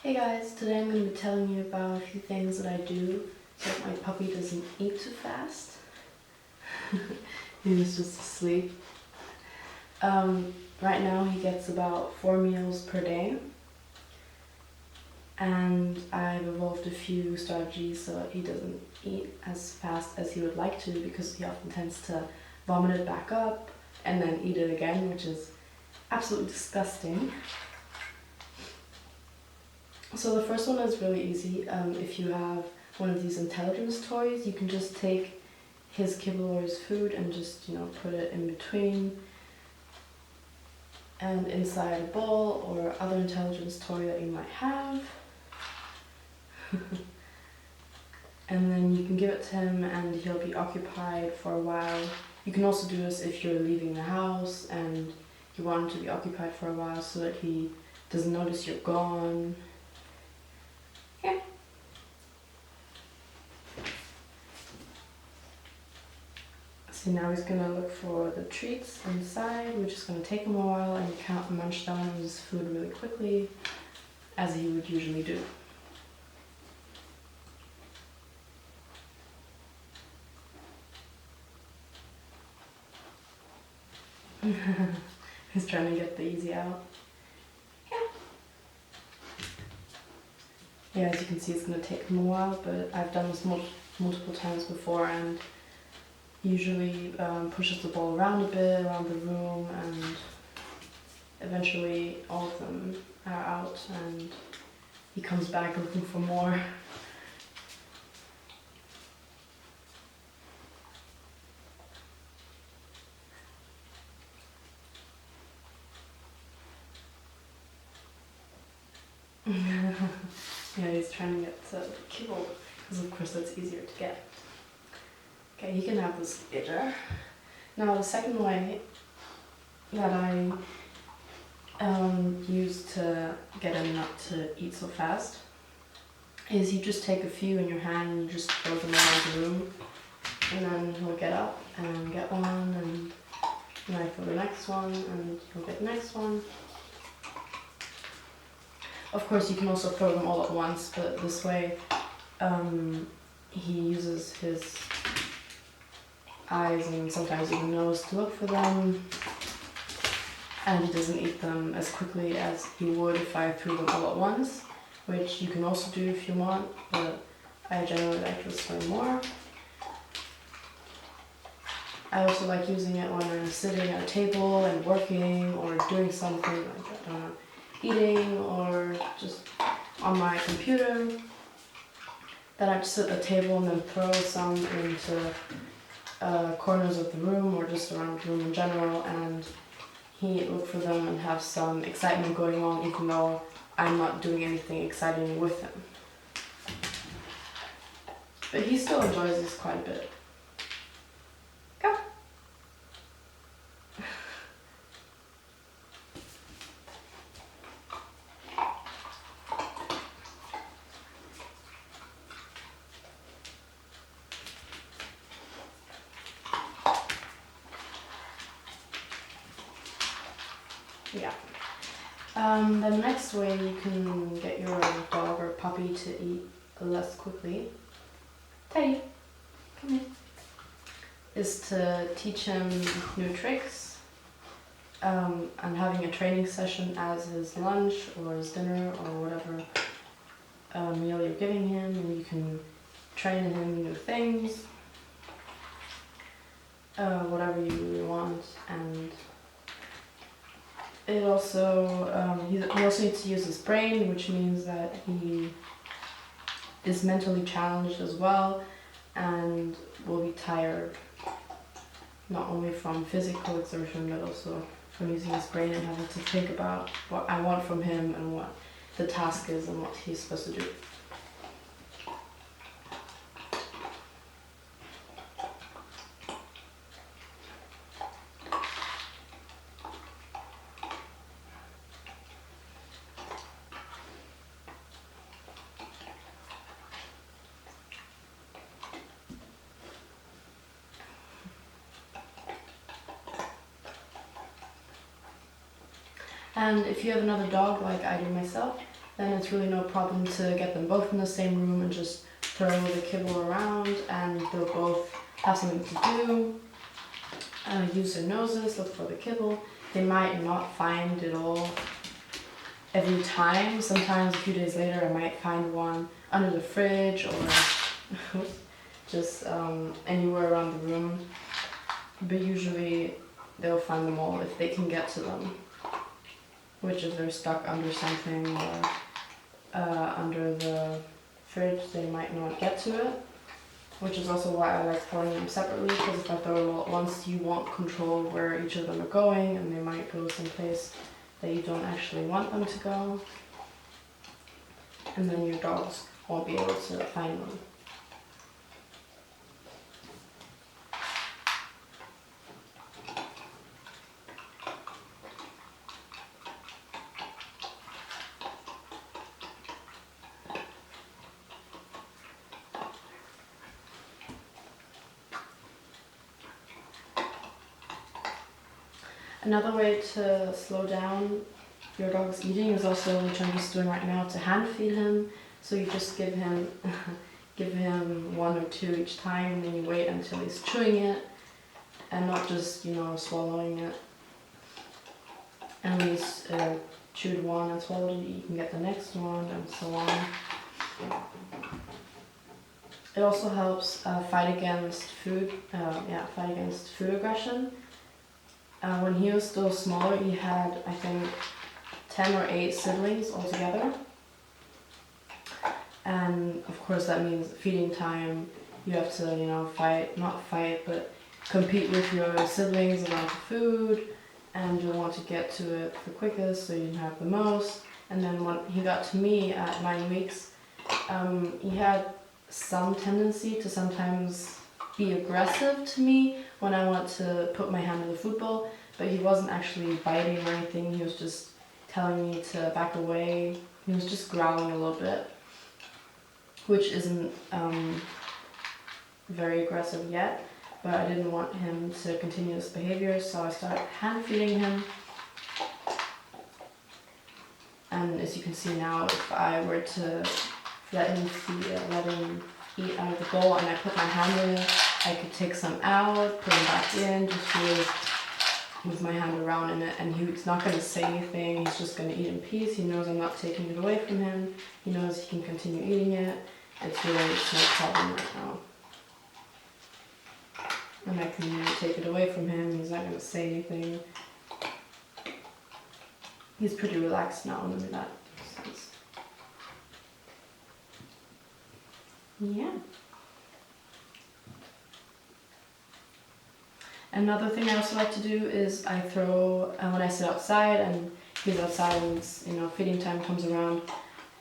Hey guys, today I'm going to be telling you about a few things that I do so that my puppy doesn't eat too fast. He was just asleep. Right now he gets about 4 meals per day, and I've evolved a few strategies so that he doesn't eat as fast as he would like to, because he often tends to vomit it back up and then eat it again, which is absolutely disgusting. So the first one is really easy. If you have one of these intelligence toys, you can just take his kibble or his food and just, put it in between and inside a bowl or other intelligence toy that you might have. And then you can give it to him and he'll be occupied for a while. You can also do this if you're leaving the house and you want him to be occupied for a while so that he doesn't notice you're gone. Yeah. So now he's gonna look for the treats inside, which is gonna take him a while, and he can't munch down on his food really quickly, as he would usually do. He's trying to get the easy out. Yeah, as you can see, it's going to take him a while, but I've done this multiple times before, and usually pushes the ball around a bit, around the room, and eventually all of them are out, and he comes back looking for more. Yeah, he's trying to get the kibble, because of course that's easier to get. Okay, he can have this later. Now the second way that I use to get him not to eat so fast is you just take a few in your hand and you just throw them around the room, and then he'll get up and get one, and then I throw the next one and he'll get the next one. Of course, you can also throw them all at once, but this way he uses his eyes and sometimes even nose to look for them, and he doesn't eat them as quickly as he would if I threw them all at once, which you can also do if you want, but I generally like this way more. I also like using it when I'm sitting at a table and working or doing something like eating or just on my computer. Then I just sit at the table and then throw some into corners of the room or just around the room in general, and he look for them and have some excitement going on even though I'm not doing anything exciting with him. But he still enjoys this quite a bit. Go! Yeah. Then the next way you can get your dog or puppy to eat less quickly, Teddy, come here, is to teach him new tricks, and having a training session as his lunch or his dinner or whatever meal you're giving him, and you can train him new things, whatever you want. And it also, he also needs to use his brain, which means that he is mentally challenged as well and will be tired, not only from physical exertion but also from using his brain and having to think about what I want from him and what the task is and what he's supposed to do. And if you have another dog like I do myself, then it's really no problem to get them both in the same room and just throw the kibble around, and they'll both have something to do. Use their noses, look for the kibble. They might not find it all every time. Sometimes a few days later I might find one under the fridge or just anywhere around the room. But usually they'll find them all if they can get to them. Which if they're stuck under something or under the fridge, they might not get to it. Which is also why I like throwing them separately, because if I throw them all at once, you won't control where each of them are going, and they might go someplace that you don't actually want them to go. And then your dogs won't be able to find them. Another way to slow down your dog's eating is also, which I'm just doing right now, to hand feed him. So you just give him one or two each time, and then you wait until he's chewing it and not just, swallowing it. And when he's chewed one and swallowed it, you can get the next one, and so on. It also helps fight against food aggression. When he was still smaller, he had, I think, 10 or 8 siblings altogether. And of course that means feeding time, you have to, but compete with your siblings around the food, and you'll want to get to it the quickest so you can have the most. And then when he got to me at 9 weeks, he had some tendency to sometimes be aggressive to me when I want to put my hand in the food bowl, but he wasn't actually biting or anything. He was just telling me to back away. He was just growling a little bit, which isn't very aggressive yet, but I didn't want him to continue this behavior, so I started hand feeding him. And as you can see now, if I were to let him eat out of the bowl and I put my hand in it, I could take some out, put them back in, just really move my hand around in it, and he's not going to say anything. He's just going to eat in peace. He knows I'm not taking it away from him. He knows he can continue eating it. It's no problem right now. And I can take it away from him. He's not going to say anything. He's pretty relaxed now in that sense. Yeah. Another thing I also like to do is I throw, when I sit outside and he's outside and feeding time comes around,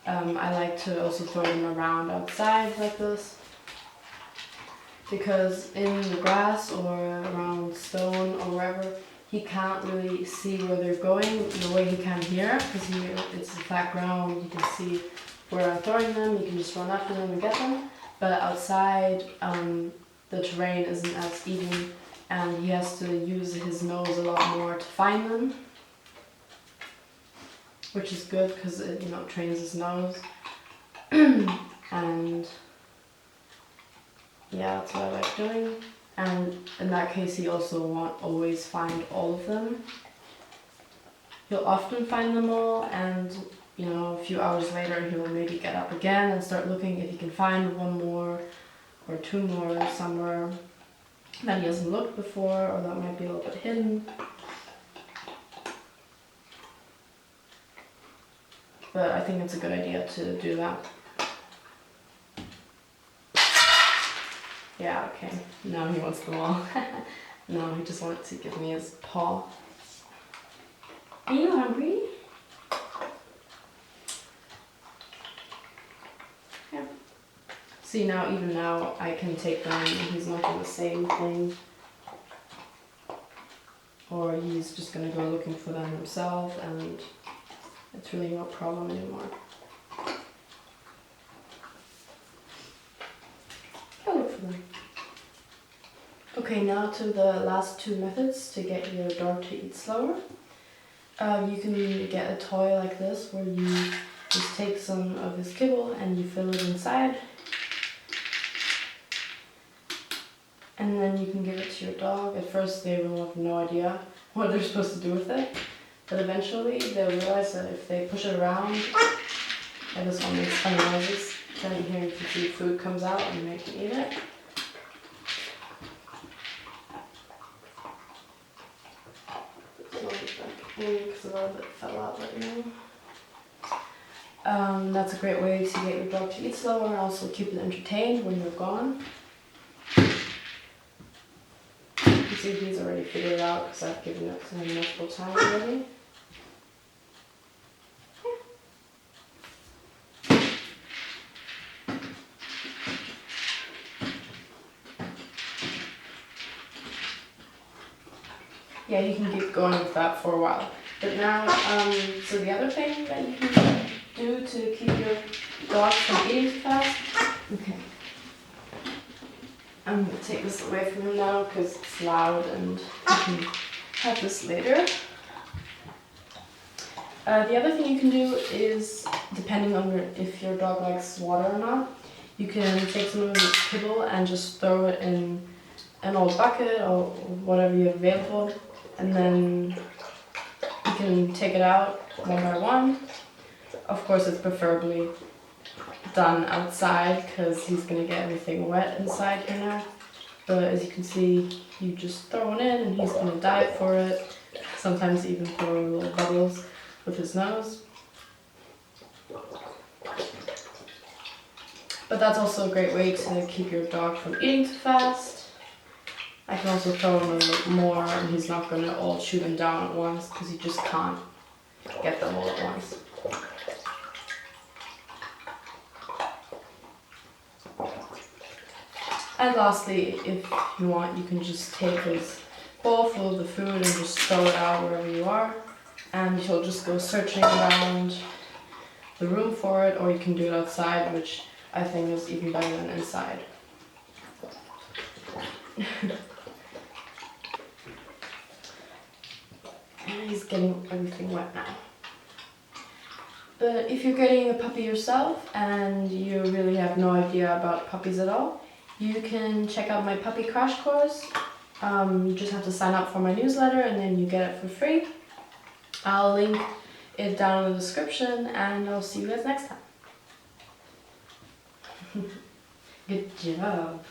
I like to also throw them around outside like this. Because in the grass or around stone or wherever, he can't really see where they're going the way he can here, because it's a flat ground, you can see where I'm throwing them, you can just run after them and get them. But outside, the terrain isn't as even, and he has to use his nose a lot more to find them, which is good because it trains his nose. And yeah, that's what I like doing. And in that case, he also won't always find all of them. He'll often find them all, and a few hours later he'll maybe get up again and start looking if he can find one more or two more somewhere that he hasn't looked before, or that might be a little bit hidden. But I think it's a good idea to do that. Yeah, okay. Now he wants them all. No, he just wanted to give me his paw. Are you hungry? Yeah. See, even now, I can take them and he's not going to say anything. Or he's just going to go looking for them himself, and it's really no problem anymore. Go look for them. Okay, now to the last two methods to get your dog to eat slower. You can get a toy like this where you just take some of his kibble and you fill it inside. And then you can give it to your dog. At first they will have no idea what they're supposed to do with it. But eventually they'll realize that if they push it around, and this one makes funny noises, then here you can see food comes out and they can eat it. Because a lot of it fell out right now. That's a great way to get your dog to eat slower and also keep it entertained when you're gone. You see he's already figured it out because I've given it to him multiple times already. Yeah, you can keep going with that for a while. But now, so the other thing that you can do to keep your dog from eating too fast. Okay. I'm going to take this away from him now because it's loud and you can have this later. The other thing you can do is, depending on if your dog likes water or not, you can take some of the kibble and just throw it in an old bucket or whatever you have available. And then you can take it out one by one. Of course, it's preferably done outside because he's going to get everything wet inside here now. But as you can see, you just throw it in and he's going to dive for it. Sometimes even throw little bubbles with his nose. But that's also a great way to keep your dog from eating too fast. I can also throw him a little more and he's not going to all chew them down at once because he just can't get them all at once. And lastly, if you want, you can just take his bowl full of the food and just throw it out wherever you are. And he'll just go searching around the room for it, or you can do it outside, which I think is even better than inside. And he's getting everything wet now. But if you're getting a puppy yourself and you really have no idea about puppies at all, you can check out my puppy crash course. You just have to sign up for my newsletter and then you get it for free. I'll link it down in the description and I'll see you guys next time. Good job.